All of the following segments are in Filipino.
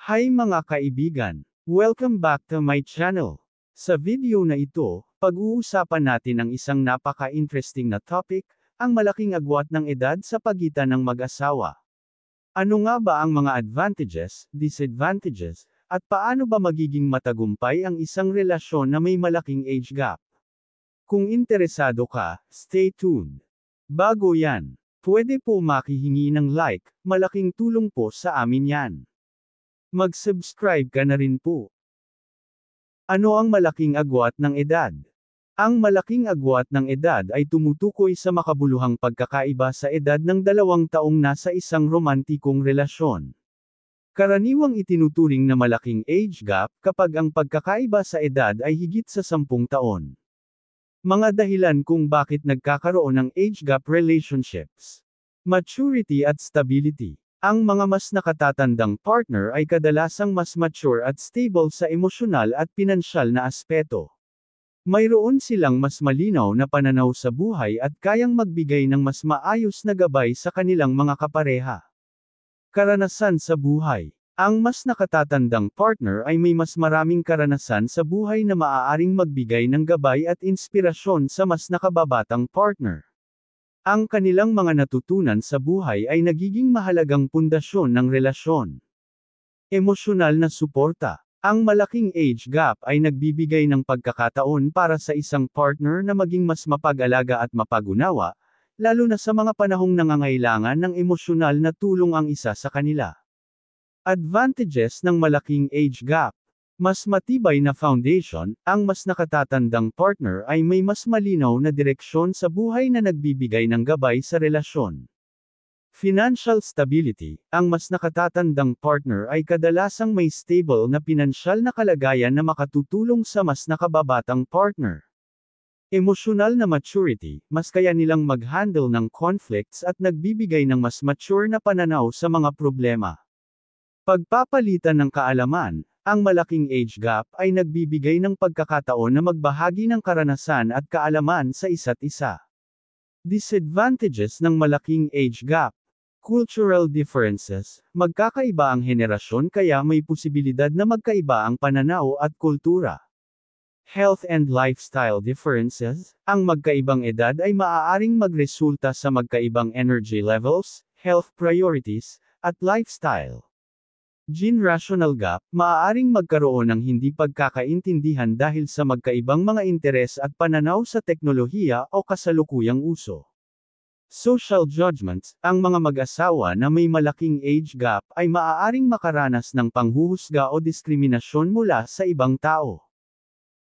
Hi mga kaibigan! Welcome back to my channel. Sa video na ito, pag-uusapan natin ang isang napaka-interesting na topic, ang malaking agwat ng edad sa pagitan ng mag-asawa. Ano nga ba ang mga advantages, disadvantages, at paano ba magiging matagumpay ang isang relasyon na may malaking age gap? Kung interesado ka, stay tuned. Bago yan, pwede po makihingi ng like, malaking tulong po sa amin yan. Mag-subscribe ka na rin po. Ano ang malaking agwat ng edad? Ang malaking agwat ng edad ay tumutukoy sa makabuluhang pagkakaiba sa edad ng 2 taong nasa isang romantikong relasyon. Karaniwang itinuturing na malaking age gap kapag ang pagkakaiba sa edad ay higit sa 10 taon. Mga dahilan kung bakit nagkakaroon ng age gap relationships. Maturity at stability. Ang mga mas nakatatandang partner ay kadalasang mas mature at stable sa emosyonal at pinansyal na aspeto. Mayroon silang mas malinaw na pananaw sa buhay at kayang magbigay ng mas maayos na gabay sa kanilang mga kapareha. Karanasan sa buhay. Ang mas nakatatandang partner ay may mas maraming karanasan sa buhay na maaaring magbigay ng gabay at inspirasyon sa mas nakababatang partner. Ang kanilang mga natutunan sa buhay ay nagiging mahalagang pundasyon ng relasyon. Emosyonal na suporta. Ang malaking age gap ay nagbibigay ng pagkakataon para sa isang partner na maging mas mapag-alaga at mapagunawa, lalo na sa mga panahong nangangailangan ng emosyonal na tulong ang isa sa kanila. Advantages ng malaking age gap. Mas matibay na foundation, ang mas nakatatandang partner ay may mas malinaw na direksyon sa buhay na nagbibigay ng gabay sa relasyon. Financial stability, ang mas nakatatandang partner ay kadalasang may stable na pinansyal na kalagayan na makatutulong sa mas nakababatang partner. Emosyonal na maturity, mas kaya nilang mag-handle ng conflicts at nagbibigay ng mas mature na pananaw sa mga problema. Pagpapalitan ng kaalaman. Ang malaking age gap ay nagbibigay ng pagkakataon na magbahagi ng karanasan at kaalaman sa isa't isa. Disadvantages ng malaking age gap. Cultural differences. Magkakaiba ang henerasyon kaya may posibilidad na magkaiba ang pananaw at kultura. Health and lifestyle differences. Ang magkaibang edad ay maaaring magresulta sa magkaibang energy levels, health priorities, at lifestyle. Generational gap, maaaring magkaroon ng hindi pagkakaintindihan dahil sa magkaibang mga interes at pananaw sa teknolohiya o kasalukuyang uso. Social judgments, ang mga mag-asawa na may malaking age gap ay maaaring makaranas ng panghuhusga o diskriminasyon mula sa ibang tao.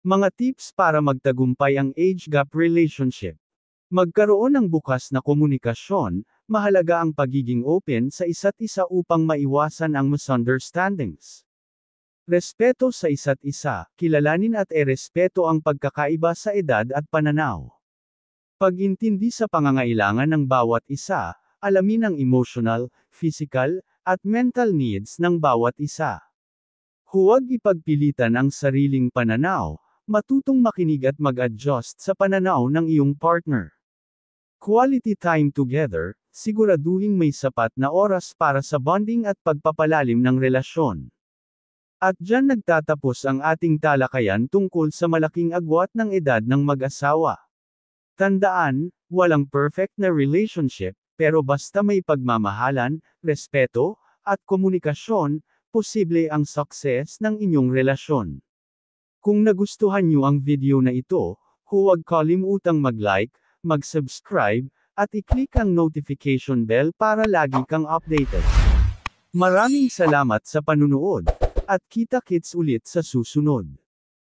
Mga tips para magtagumpay ang age gap relationship. Magkaroon ng bukas na komunikasyon. Mahalaga ang pagiging open sa isa't isa upang maiwasan ang misunderstandings. Respeto sa isa't isa, kilalanin at erespeto ang pagkakaiba sa edad at pananaw. Pag-intindi sa pangangailangan ng bawat isa, alamin ang emotional, physical, at mental needs ng bawat isa. Huwag ipagpilitan ang sariling pananaw, matutong makinig at mag-adjust sa pananaw ng iyong partner. Quality time together, siguraduhing may sapat na oras para sa bonding at pagpapalalim ng relasyon. At dyan nagtatapos ang ating talakayan tungkol sa malaking agwat ng edad ng mag-asawa. Tandaan, walang perfect na relationship, pero basta may pagmamahalan, respeto, at komunikasyon, posible ang success ng inyong relasyon. Kung nagustuhan niyo ang video na ito, huwag kalimutang mag-like, mag-subscribe, at i-click ang notification bell para lagi kang updated. Maraming salamat sa panunood, at kita-kits ulit sa susunod.